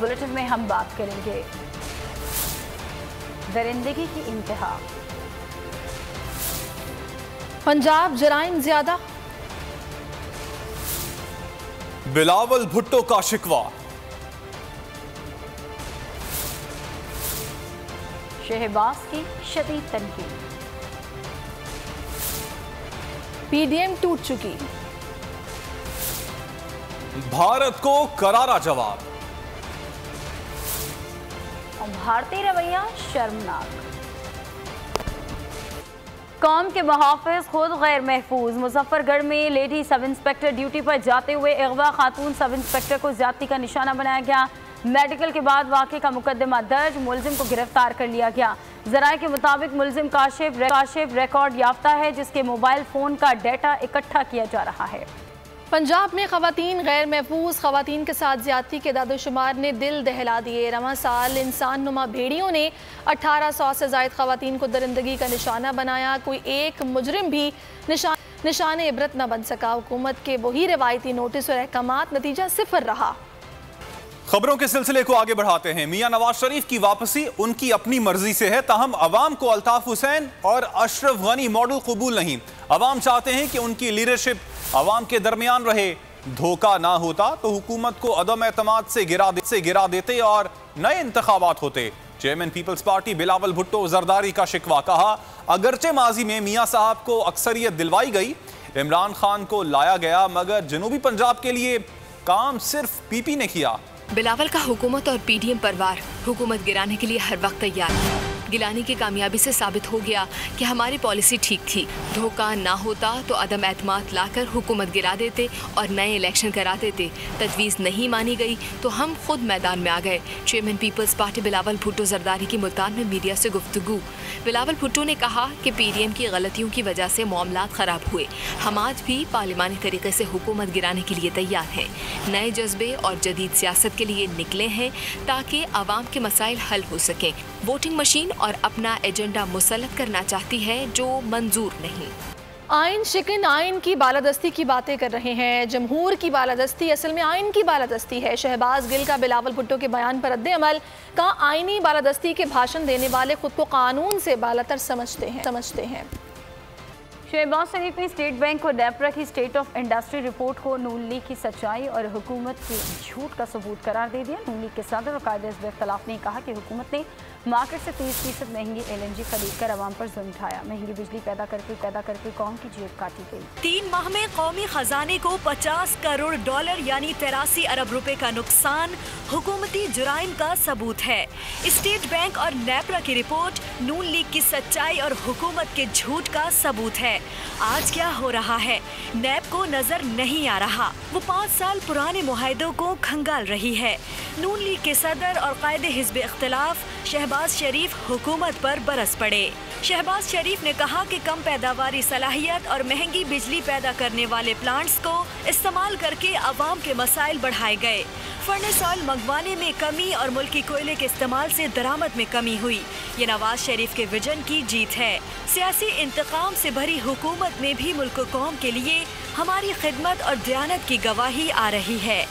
Bulletin में हम बात करेंगे दरिंदगी की इंतहा, पंजाब जराइम ज्यादा, बिलावल भुट्टो का शिकवा, शहबाज की शदीद तनकीद, पीडीएम टूट चुकी, भारत को करारा जवाब और भारतीय रवैया शर्मनाक। कौम के मुहाफिज खुद गैर महफूज। मुजफ्फरगढ़ में लेडी सब इंस्पेक्टर ड्यूटी पर जाते हुए अगवा खातून सब इंस्पेक्टर को ज्यादती का निशाना बनाया गया। मेडिकल के बाद वाक़े का मुकदमा दर्ज, मुलजिम को गिरफ्तार कर लिया गया। जराये के मुताबिक मुलजिम काशिफ रिकॉर्ड याफ्ता है, जिसके मोबाइल फ़ोन का डाटा इकट्ठा किया जा रहा है। पंजाब में खवातीन गैर महफूज खवातीन के साथ ज्यादती के दादोशुमार ने दिल दहला दिए। रवां साल इंसान नुमा भेड़ियों ने 1800 से ज़ायद खवातीन को दरिंदगी का निशाना बनाया। कोई एक मुजरिम भी निशाने इबरत न बन सका। हुकूमत के वही रिवायती नोटिस और अहकामात नतीजा सिफर रहा। खबरों के सिलसिले को आगे बढ़ाते हैं। मियां नवाज शरीफ की वापसी उनकी अपनी मर्जी से है, ताहम अवाम को अल्ताफ हुसैन और अशरफ गनी मॉडल कबूल नहीं। अवाम चाहते हैं कि उनकी लीडरशिप अवाम के दरमियान रहे। धोखा ना होता तो हुकूमत को अदम एतमाद से गिरा देते और नए इंतखाबात होते। Chairman People's Party Bilawal Bhutto Zardari का शिकवा, कहा अगरचे माजी में मियां साहब को अक्सरियत दिलवाई गई, इमरान खान को लाया गया, मगर जनूबी पंजाब के लिए काम सिर्फ पीपी ने किया। बिलावल का हुकूमत और पीडीएम परिवार हुकूमत गिराने के लिए हर वक्त तैयार है। गिलानी की कामयाबी से साबित हो गया कि हमारी पॉलिसी ठीक थी। धोखा ना होता तो अदम एतमाद लाकर हुकूमत गिरा देते और नए इलेक्शन करा देते। तजवीज़ नहीं मानी गई तो हम खुद मैदान में आ गए। Chairman People's Party Bilawal Bhutto Zardari की मुल्तान में मीडिया से गुफ्तगू। बिलावल भुट्टो ने कहा कि पीडीएम की गलतियों की वजह से मामलात ख़राब हुए। हम आज भी पार्लिमानी तरीके से हुकूमत गिराने के लिए तैयार हैं। नए जज्बे और जदीद सियासत के लिए निकले हैं ताकि आवाम के मसाइल हल हो सकें। वोटिंग मशीन और अपना एजेंडा मुसल्लत करना चाहती है जो मंजूर नहीं। आइन शिकन आइन की बालादस्ती की बातें कर रहे हैं। जमहूर की बालादस्ती असल में आइन की बालादस्ती है। शहबाज गिल का बिलावल भुट्टो के बयान पर रद्द अमल, का आइनी बालादस्ती के भाषण देने वाले खुद को कानून से बालातर समझते हैं। शहबाज शरीफ ने स्टेट बैंक और नेपरा की स्टेट ऑफ इंडस्ट्री रिपोर्ट को नून लीग की सच्चाई और हुकूमत के झूठ का सबूत करार दे दिया। नून लीग के सदर और कायदे हिज़्ब इख्तिलाफ ने कहा कि हुकूमत ने मार्केट से 30% महंगी LNG खरीद कर आवाम पर जुल्म ढाया। महंगी बिजली पैदा करके कौम की जेब काटी गई। 3 माह में कौमी खजाने को $50 करोड़ यानी 83 अरब रुपए का नुकसान हुकूमती जुराइम का सबूत है। स्टेट बैंक और नेपरा की रिपोर्ट नून लीग की सच्चाई और हुकूमत के झूठ का सबूत है। आज क्या हो रहा है, नैब को नजर नहीं आ रहा। वो 5 साल पुराने मुआहदों को खंगाल रही है। नून लीग के सदर और कायदे हिज़्ब इख्तिलाफ शहबाज शरीफ हुकूमत पर बरस पड़े। शहबाज शरीफ ने कहा कि कम पैदावारी सलाहियत और महंगी बिजली पैदा करने वाले प्लांट्स को इस्तेमाल करके अवाम के मसाइल बढ़ाए गए। फर्नेस ऑयल मंगवाने में कमी और मुल्की कोयले के इस्तेमाल से दरामद में कमी हुई। ये नवाज शरीफ के विजन की जीत है। सियासी इंतकाम से भरी हुकूमत में भी मुल्क कौम के लिए हमारी खिदमत और दयानत की गवाही आ रही है।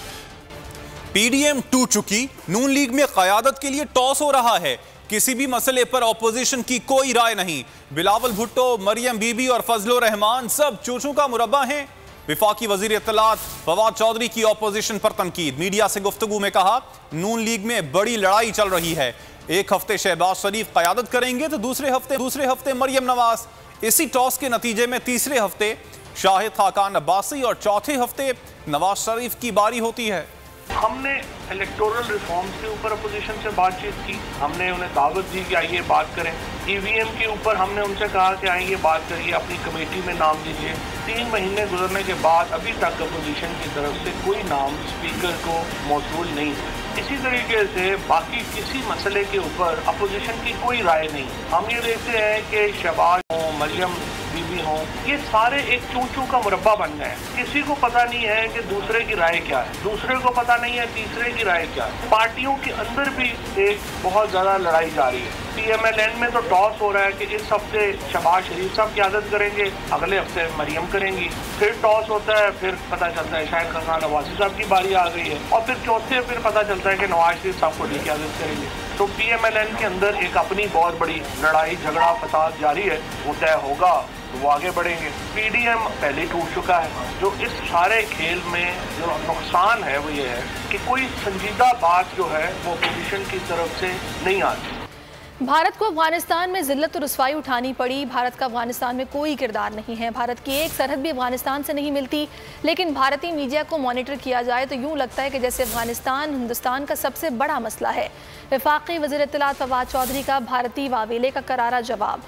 पीडीएम टूट चुकी, नून लीग में क़यादत के लिए टॉस हो रहा है। किसी भी मसले पर ऑपोजिशन की कोई राय नहीं। बिलावल भुट्टो, मरियम बीबी और फजलुर रहमान सब चूचू का मुरब्बा हैं। विफाकी वजीर इत्तलात फवाद चौधरी की ऑपोजिशन पर तनकीद। मीडिया से गुफ्तगू में कहा नून लीग में बड़ी लड़ाई चल रही है। एक हफ्ते शहबाज शरीफ क़यादत करेंगे तो दूसरे हफ्ते मरियम नवाज। इसी टॉस के नतीजे में तीसरे हफ्ते शाहिद खाकान अब्बासी और चौथे हफ्ते नवाज शरीफ की बारी होती है। हमने इलेक्टोरल रिफॉर्म्स के ऊपर अपोजिशन से बातचीत की। हमने उन्हें दावत दी कि आइए बात करें। ईवीएम के ऊपर हमने उनसे कहा कि आइए बात करिए, अपनी कमेटी में नाम दीजिए। 3 महीने गुजरने के बाद अभी तक अपोजिशन की तरफ से कोई नाम स्पीकर को मौसूल नहीं है। इसी तरीके से बाकी किसी मसले के ऊपर अपोजिशन की कोई राय नहीं। हम ये देखते हैं कि शहबाज हो, मरियम बीबी हो, ये सारे एक चूचू का मुरब्बा बन गए। किसी को पता नहीं है कि दूसरे की राय क्या है, दूसरे को पता नहीं है तीसरे की राय क्या है। पार्टियों के अंदर भी एक बहुत ज्यादा लड़ाई जारी है। PMLN में तो टॉस हो रहा है कि इस हफ्ते शहबाज शरीफ साहब क़यादत करेंगे, अगले हफ्ते मरियम करेंगी, फिर टॉस होता है, फिर पता चलता है शायद खान नवाज साहब की बारी आ गई है, और फिर चौथे फिर पता चलता है कि नवाज शरीफ साहब को क़यादत करेंगे। तो PMLN के अंदर एक अपनी बहुत बड़ी लड़ाई झगड़ा फसाद जारी है, वो तय होगा तो वो आगे बढ़ेंगे। PDM पहले टूट चुका है। जो इस सारे खेल में जो नुकसान है वो ये है कि कोई संजीदा बात जो है वो अपोजिशन की तरफ से नहीं आती। भारत को अफगानिस्तान में जिल्लत और रुसवाई उठानी पड़ी। भारत का अफगानिस्तान में कोई किरदार नहीं है। भारत की एक सरहद भी अफगानिस्तान से नहीं मिलती। लेकिन भारतीय मीडिया को मॉनिटर किया जाए तो यूँ लगता है कि जैसे अफगानिस्तान हिंदुस्तान का सबसे बड़ा मसला है। वफाकी वज़ीर इत्तलात फवाद चौधरी का भारतीय वावेले का करारा जवाब।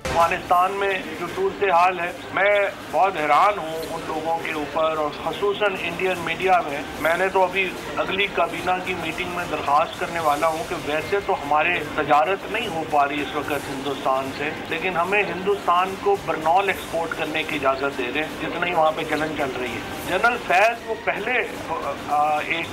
अफगानिस्तान में जो सूरत हाल है, मैं बहुत हैरान हूँ उन लोगों के ऊपर, और खसूसन इंडियन मीडिया में। मैंने तो अभी अगली काबीना की मीटिंग में दरख्वास्त करने वाला हूँ कि वैसे तो हमारे तजारत नहीं हो पा रही इस वक्त हिंदुस्तान से, लेकिन हमें हिंदुस्तान को बरनौल एक्सपोर्ट करने की इजाज़त दे दें, जितना ही वहाँ पे चलन चल रही है। जनरल फैज़ वो पहले एक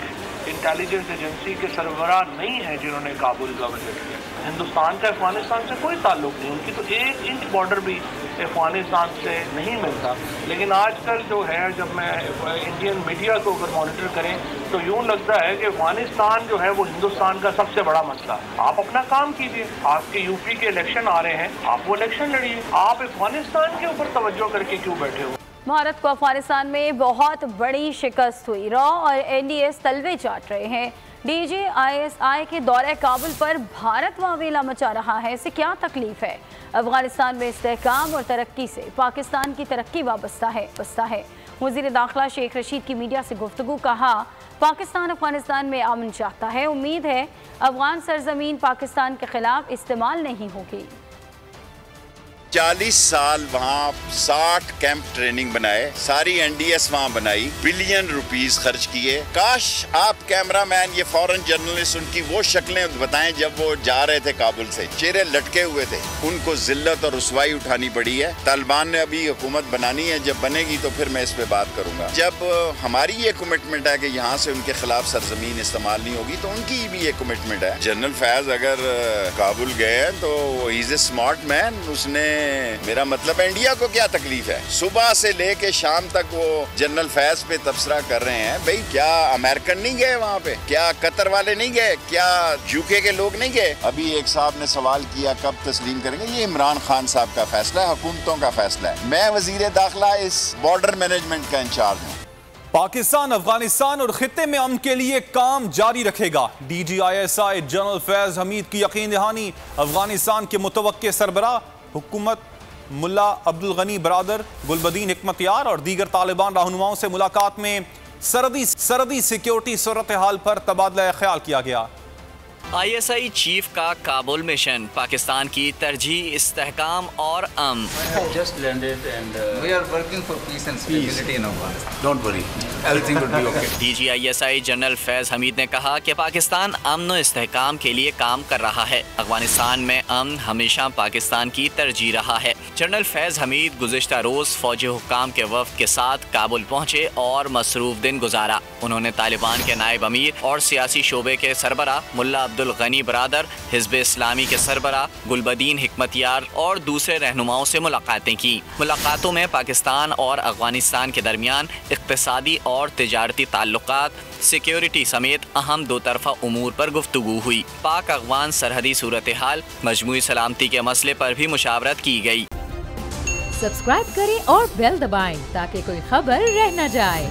इंटेलिजेंस एजेंसी के सरबराह नहीं है जिन्होंने काबुल का विजिट किया। हिंदुस्तान का अफगानिस्तान से कोई ताल्लुक नहीं, उनकी तो 1 इंच बॉर्डर भी अफगानिस्तान से नहीं मिलता। लेकिन आजकल जो है, जब मैं इंडियन मीडिया को अगर मॉनिटर करें तो यूँ लगता है कि अफगानिस्तान जो है वो हिंदुस्तान का सबसे बड़ा मसला है। आप अपना काम कीजिए, आपके यूपी के इलेक्शन आ रहे हैं, आप वो इलेक्शन लड़िए, आप अफगानिस्तान के ऊपर तवज्जो करके क्यों बैठे हो। भारत को अफगानिस्तान में बहुत बड़ी शिकस्त हुई। रॉ और NDS तलवे चाट रहे हैं। DGISI के दौरे काबुल पर भारत वावेला मचा रहा है। इससे क्या तकलीफ है? अफगानिस्तान में इस्तेहकाम और तरक्की से पाकिस्तान की तरक्की वाबस्ता है। वज़ीर दाखिला शेख रशीद की मीडिया से गुफ्तगू। कहा, पाकिस्तान अफगानिस्तान में अमन चाहता है। उम्मीद है अफगान सरजमीन पाकिस्तान के खिलाफ इस्तेमाल नहीं होगी। 40 साल वहाँ 60 कैंप ट्रेनिंग बनाए, सारी NDS वहाँ बनाई, बिलियन रुपीस खर्च किए। काश आप कैमरामैन, ये फॉरेन जर्नलिस्ट, उनकी वो शक्लें बताएं जब वो जा रहे थे काबुल से, चेहरे लटके हुए थे। उनको जिल्लत और रुसवाई उठानी पड़ी है। तालिबान ने अभी हुकूमत बनानी है, जब बनेगी तो फिर मैं इस पे बात करूंगा। जब हमारी ये कमिटमेंट है कि यहाँ से उनके खिलाफ सरजमीन इस्तेमाल नहीं होगी, तो उनकी भी ये कमिटमेंट है। जनरल फैज अगर काबुल गए तो he is a smart man. उसने, मेरा मतलब इंडिया को क्या तकलीफ है? सुबह से लेके शाम तक वो जनरल फैज पे तबसरा कर रहे हैं। भाई क्या अमेरिकन नहीं गए वहाँ पे? क्या कतर वाले नहीं गए? क्या UK के लोग नहीं गए? अभी एक साहब ने सवाल किया कब तस्लीम करेंगे। ये इमरान खान साहब का फैसला है, हुकूमतों का फैसला है। मैं वजीर दाखिला इस बॉर्डर मैनेजमेंट का इंचार्ज हूँ। पाकिस्तान अफगानिस्तान और खित्ते में अमन के लिए काम जारी रखेगा। DGISI जनरल फैज हमीद की यकीन दहानी। अफगानिस्तान के मुतवक्के सरबराह हुकूमत मुल्ला अब्दुल गनी बरादर, गुलबदीन हिकमतयार और दीगर तालिबान रहनुमाओं से मुलाकात में सरहदी सिक्योरिटी सूरत हाल पर तबादला ख्याल किया गया। ISI चीफ का काबुल मिशन, पाकिस्तान की तरजीह, इस्तेहकाम और DGISI जनरल फैज हमीद ने कहा कि पाकिस्तान अमन और इस्तेहकाम के लिए काम कर रहा है। अफगानिस्तान में अमन हमेशा पाकिस्तान की तरजीह रहा है। जनरल फैज हमीद गुज़िश्ता रोज फौजी हुक्काम के वफ्द के साथ काबुल पहुँचे और मसरूफ दिन गुजारा। उन्होंने तालिबान के नायब अमीर और सियासी शोबे के सरबरा मुल्ला अब्दुल गनी बरादर, हिज़्ब इस्लामी के सरबरा गुलबदीन हिकमतयार और दूसरे रहनुमाओं से मुलाकातें की। मुलाकातों में पाकिस्तान और अफगानिस्तान के दरमियान इक़्तिसादी और तिजारती ताल्लुकात, सिक्योरिटी समेत अहम दो तरफा उमूर पर गुफ्तगू हुई। पाक अफगान सरहदी सूरत हाल, मजमूई सलामती के मसले पर भी मुशावरत की गई। सब्सक्राइब करें और बेल दबाएं ताकि कोई खबर रह न जाए।